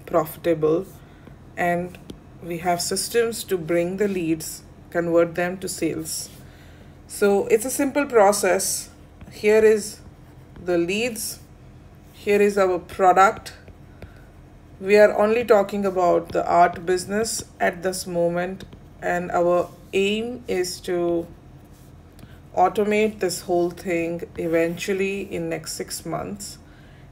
profitable, and we have systems to bring the leads, convert them to sales. So it's a simple process. Here is the leads, here is our product. We are only talking about the art business at this moment, and our aim is to automate this whole thing eventually in next 6 months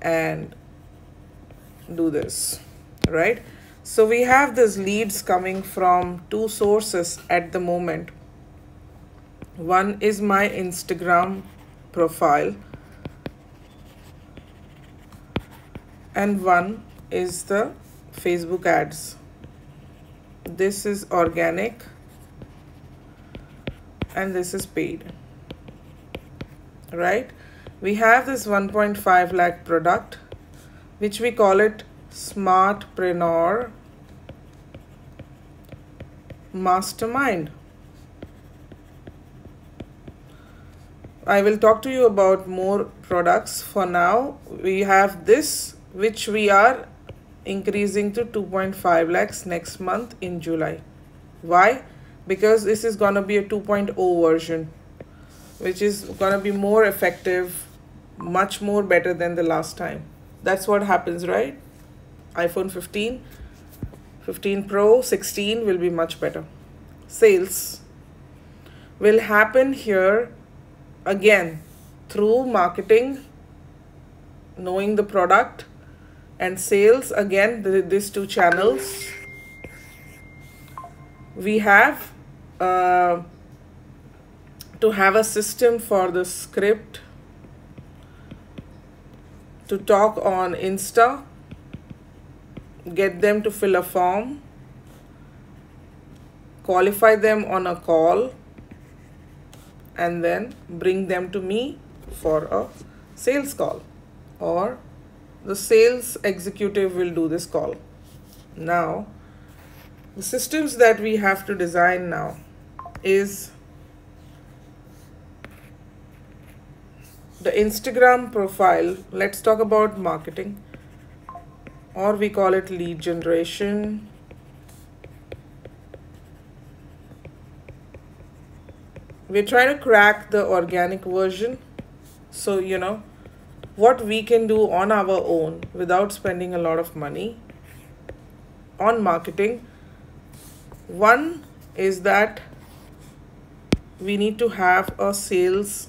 and do this, right? So we have these leads coming from two sources at the moment. One is my Instagram profile, and one is the Facebook ads. This is organic and this is paid, right? We have this 1.5 lakh product, which we call it Smartpreneur Mastermind. I will talk to you about more products. For now, we have this, which we are increasing to 2.5 lakhs next month in July. Why? Because this is gonna be a 2.0 version, which is gonna be more effective, much more better than the last time. That's what happens, right? iPhone 15, 15 Pro, 16 will be much better. Sales will happen here again through marketing, knowing the product, and sales again, these two channels. We have to have a system for the script, to talk on Insta, get them to fill a form, qualify them on a call, and then bring them to me for a sales call, or the sales executive will do this call. Now, the systems that we have to design now is the Instagram profile. Let's talk about marketing, or we call it lead generation. We're trying to crack the organic version. So, you know, what we can do on our own without spending a lot of money on marketing. One is that we need to have a sales,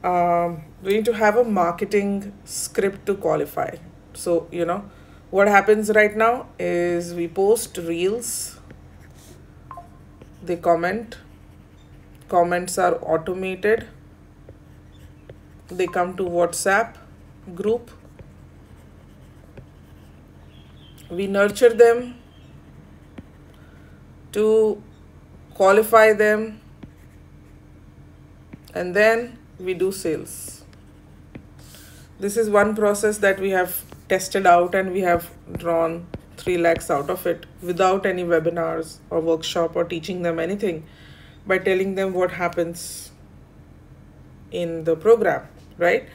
we need to have a marketing script to qualify. So, you know, what happens right now is we post reels, they comment, comments are automated, they come to WhatsApp group, we nurture them to qualify them, and then we do sales. This is one process that we have tested out, and we have drawn 3 lakhs out of it without any webinars or workshop or teaching them anything, by telling them what happens in the program, right?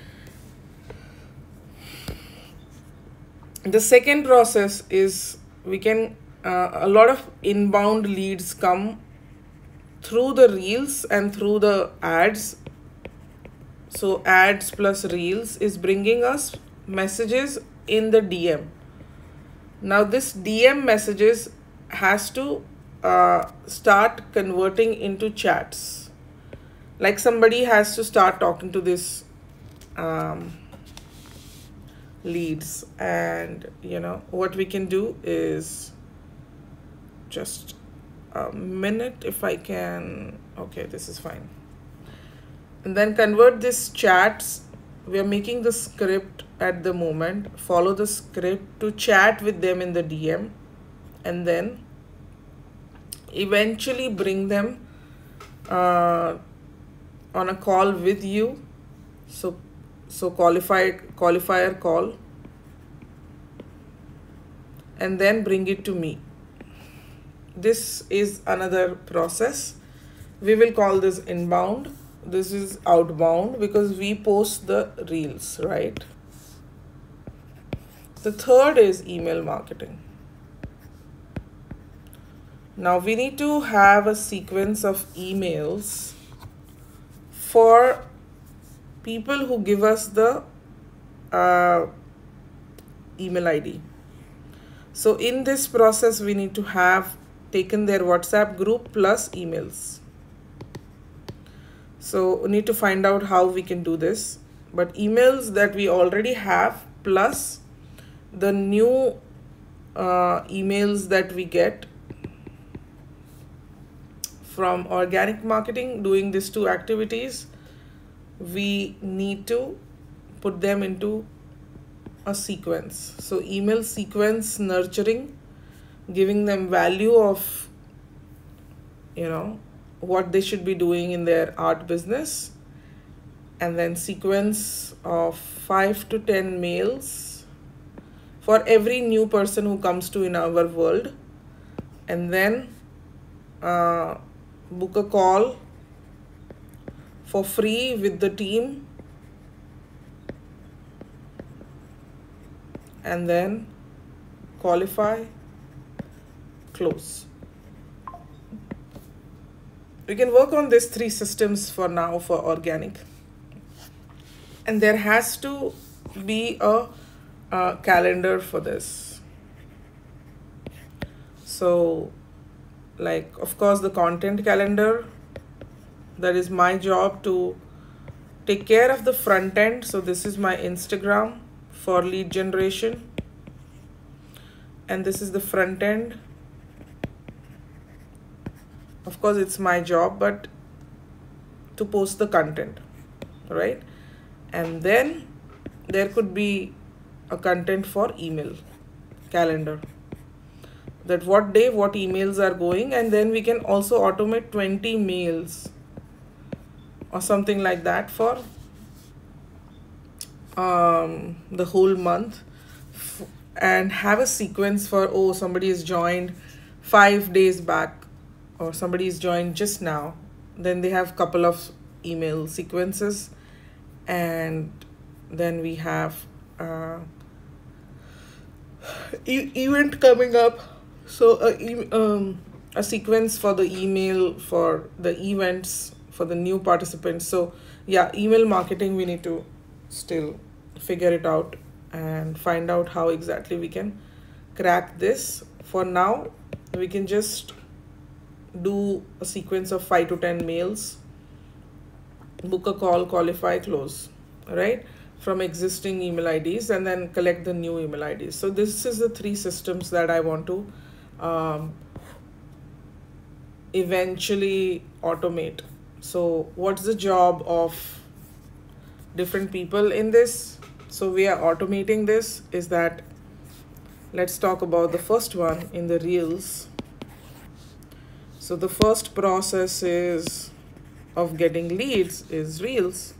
The second process is we can, a lot of inbound leads come through the reels and through the ads. So ads plus reels is bringing us messages in the DM. Now this DM messages has to start converting into chats. Like somebody has to start talking to this leads, and you know what we can do is, just a minute if I can. Okay, this is fine. And then convert this chats. We are making the script at the moment. Follow the script to chat with them in the DM, and then eventually bring them on a call with you. So qualifier call, and then bring it to me. This is another process. We will call this inbound. This is outbound because we post the reels, right? The third is email marketing. Now we need to have a sequence of emails for people who give us the email ID. So in this process, we need to have taken their WhatsApp group plus emails. So we need to find out how we can do this. But emails that we already have plus the new emails that we get from organic marketing doing these two activities, we need to put them into a sequence. So email sequence nurturing, giving them value of, what they should be doing in their art business, and then sequence of 5 to 10 mails for every new person who comes to in our world, and then book a call for free with the team, and then qualify, close. We can work on these three systems for now for organic, and there has to be a calendar for this. So like, of course, the content calendar, that is my job to take care of the front end. So this is my Instagram for lead generation, and this is the front end. Of course, it's my job, but to post the content, right? And then there could be a content for email calendar, that what day what emails are going, and then we can also automate 20 mails or something like that for the whole month, and have a sequence for, oh, somebody has joined 5 days back, or somebody is joined just now, then they have couple of email sequences, and then we have event coming up. So a sequence for the email for the events for the new participants. So yeah, email marketing, we need to still figure it out and find out how exactly we can crack this. For now, we can just do a sequence of 5 to 10 mails, book a call, qualify, close, right, from existing email IDs, and then collect the new email IDs. So this is the three systems that I want to eventually automate. So what's the job of different people in this? So we are automating this is that, let's talk about the first one in the reels. So the first process is of getting leads is reels.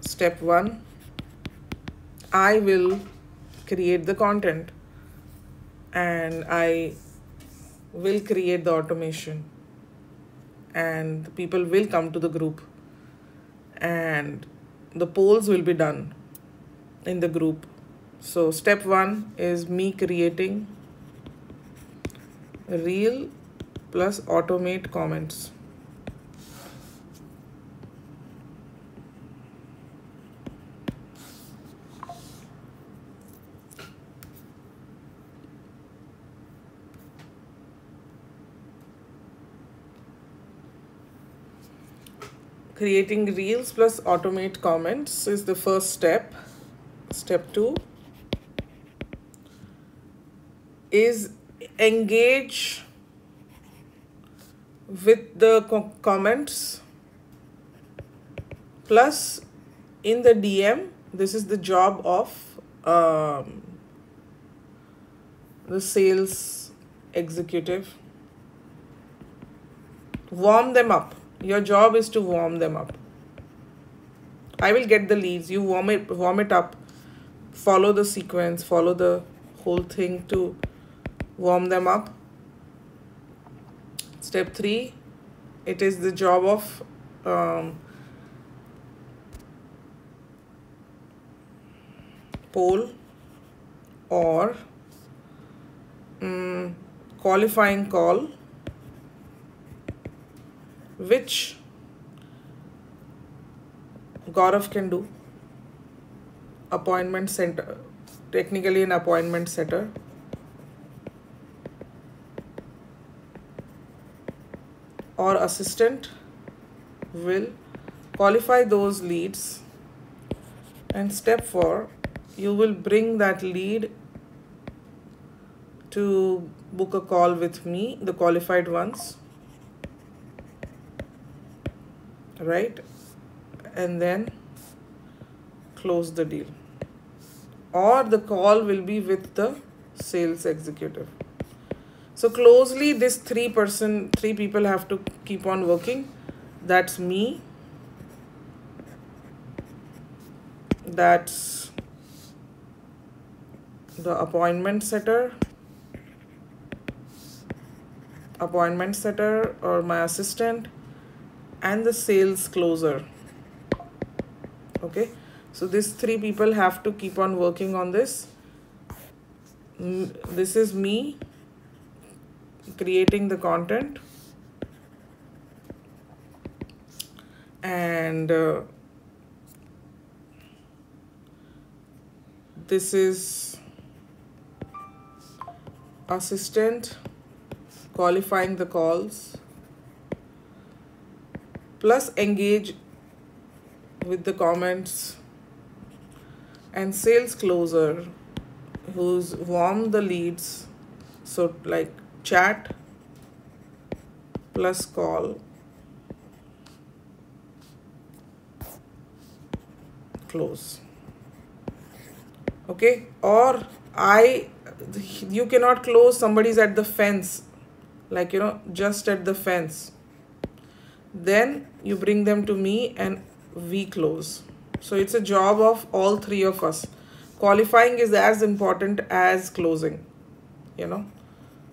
Step 1, I will create the content and I will create the automation, and people will come to the group and the polls will be done in the group. So step 1 is me creating reel plus automate comments. Creating reels plus automate comments is the first step. Step 2 is engage with the comments plus in the DM. This is the job of the sales executive. Warm them up. Your job is to warm them up. I will get the leads. You warm it up. Follow the sequence. Follow the whole thing to warm them up. Step 3, it is the job of poll or qualifying call, which Gaurav can do. Appointment center, technically an appointment setter. Or assistant will qualify those leads, and step 4, you will bring that lead to book a call with me, the qualified ones, right? And then close the deal. Or the call will be with the sales executive. So closely, this three people have to keep on working. That's me. That's the appointment setter or my assistant, and the sales closer. Okay, so these 3 people have to keep on working on this. This is me creating the content, and this is assistant qualifying the calls, plus engage with the comments, and sales closer who's warm the leads, so like chat plus call, close. Okay, or you cannot close, somebody's at the fence, like just at the fence, then you bring them to me and we close. So it's a job of all 3 of us. Qualifying is as important as closing,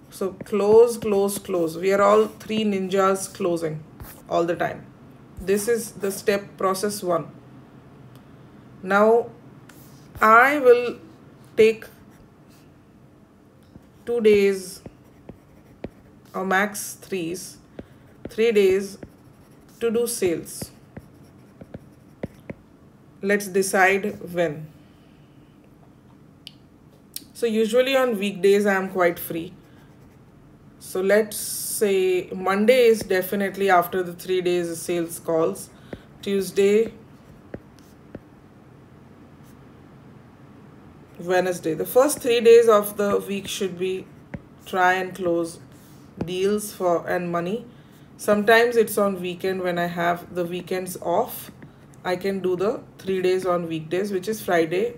so close. We are all 3 ninjas closing all the time. This is the process 1. Now I will take 2 days or max 3 days to do sales. Let's decide when. So usually on weekdays I am quite free. So let's say Monday is definitely after the 3 days sales calls. Tuesday, Wednesday. The first 3 days of the week should be try and close deals and money. Sometimes it's on weekend when I have the weekends off. I can do the 3 days on weekdays, which is Friday,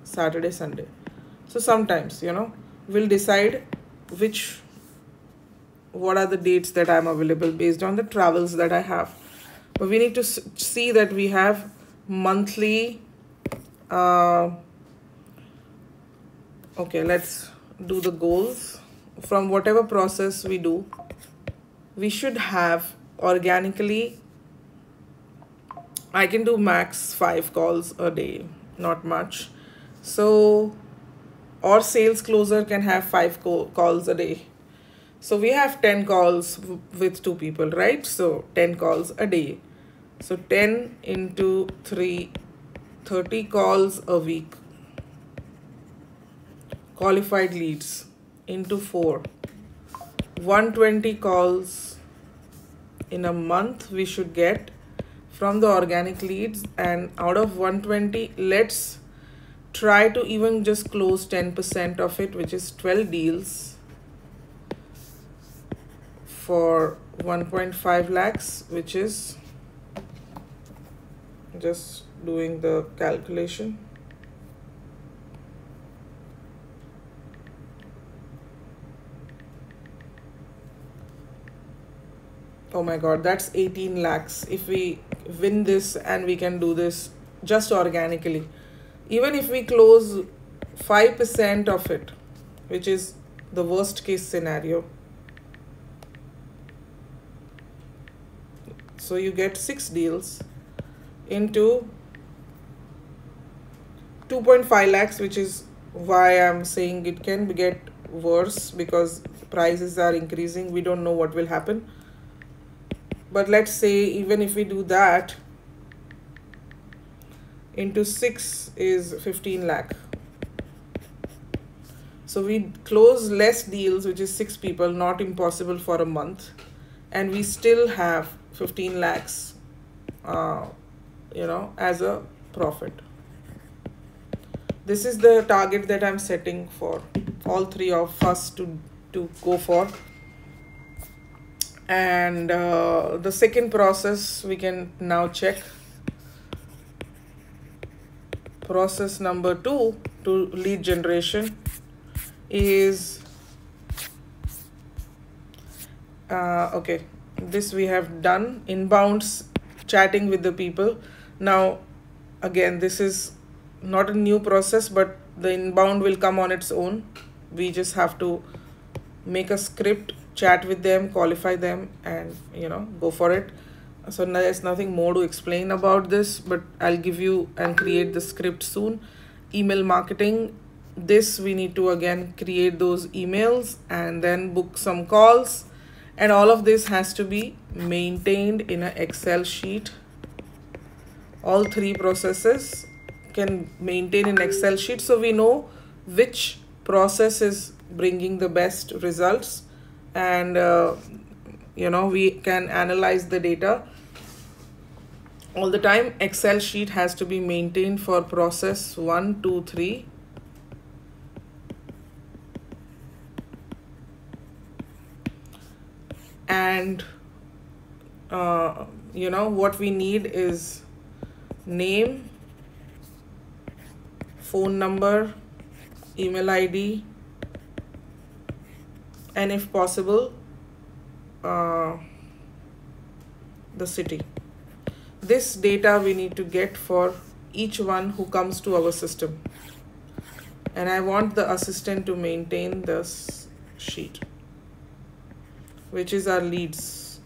Saturday, Sunday. So sometimes, we'll decide what are the dates that I'm available based on the travels that I have. But we need to see that we have monthly. Okay, let's do the goals. From whatever process we do, we should have organically, I can do max 5 calls a day, not much. So, or sales closer can have 5 calls a day. So we have 10 calls with 2 people, right? So 10 calls a day. So 10 into 3, 30 calls a week. Qualified leads into 4. 120 calls in a month we should get from the organic leads, and out of 120, let's try to even just close 10% of it, which is 12 deals for 1.5 lakhs, which is, just doing the calculation, oh my god, that's 18 lakhs if we win this, and we can do this just organically. Even if we close 5% of it, which is the worst case scenario, so you get 6 deals into 2.5 lakhs, which is why I'm saying it can get worse because prices are increasing. We don't know what will happen. But let's say even if we do that, into 6 is 15 lakh. So we close less deals, which is 6 people, not impossible for a month. And we still have 15 lakhs, as a profit. This is the target that I'm setting for all three of us to go for. And the second process we can now check. Process number 2 to lead generation is okay, this we have done. Inbounds, chatting with the people. Now again, this is not a new process, but the inbound will come on its own. We just have to make a script, chat with them, qualify them, and go for it. So there's nothing more to explain about this, but I'll give you and create the script soon. Email marketing, this we need to again create those emails and then book some calls, and all of this has to be maintained in an Excel sheet. All three processes can maintain in Excel sheet, so we know which process is bringing the best results, and we can analyze the data all the time. Excel sheet has to be maintained for process 1, 2, 3. And what we need is name, phone number, email ID, and if possible the city. This data we need to get for each one who comes to our system, and I want the assistant to maintain this sheet, which is our leads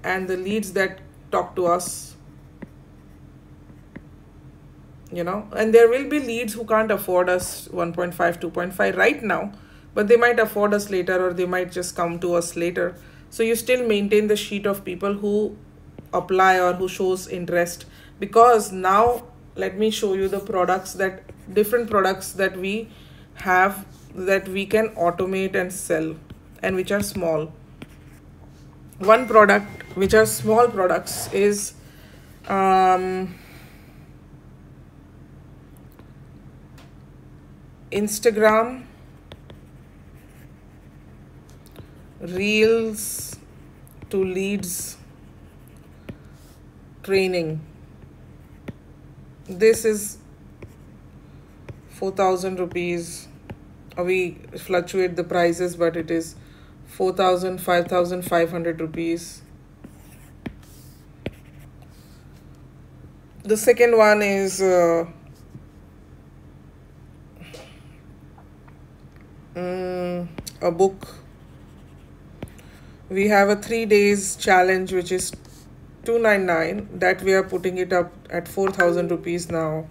and the leads that talk to us, and there will be leads who can't afford us 1.5, 2.5 right now, but they might afford us later, or they might just come to us later. So you still maintain the sheet of people who apply or who shows interest, because now let me show you the different products that we have that we can automate and sell, and which are small. One product which are small products is Instagram Reels to leads training. This is 4,000 rupees. We fluctuate the prices, but it is 4,000, 5,500 rupees. The second one is a book. We have a 3 days challenge, which is 299, that we are putting it up at 4,000 rupees now.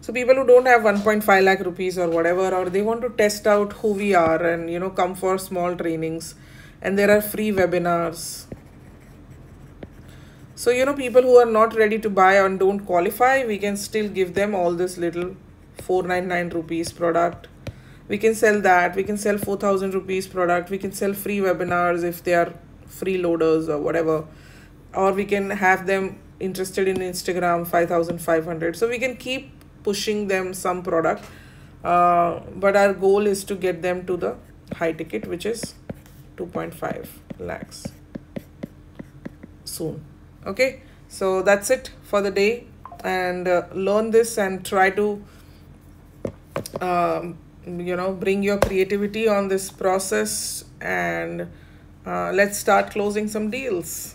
So people who don't have 1.5 lakh rupees or whatever, or they want to test out who we are and come for small trainings, and there are free webinars. So people who are not ready to buy and don't qualify, we can still give them all this little 499 rupees product. We can sell that. We can sell 4,000 rupees product. We can sell free webinars if they are freeloaders or whatever, or we can have them interested in Instagram 5,500. So we can keep pushing them some product, but our goal is to get them to the high ticket, which is 2.5 lakhs soon. Okay, so that's it for the day, and learn this and try to bring your creativity on this process, and let's start closing some deals.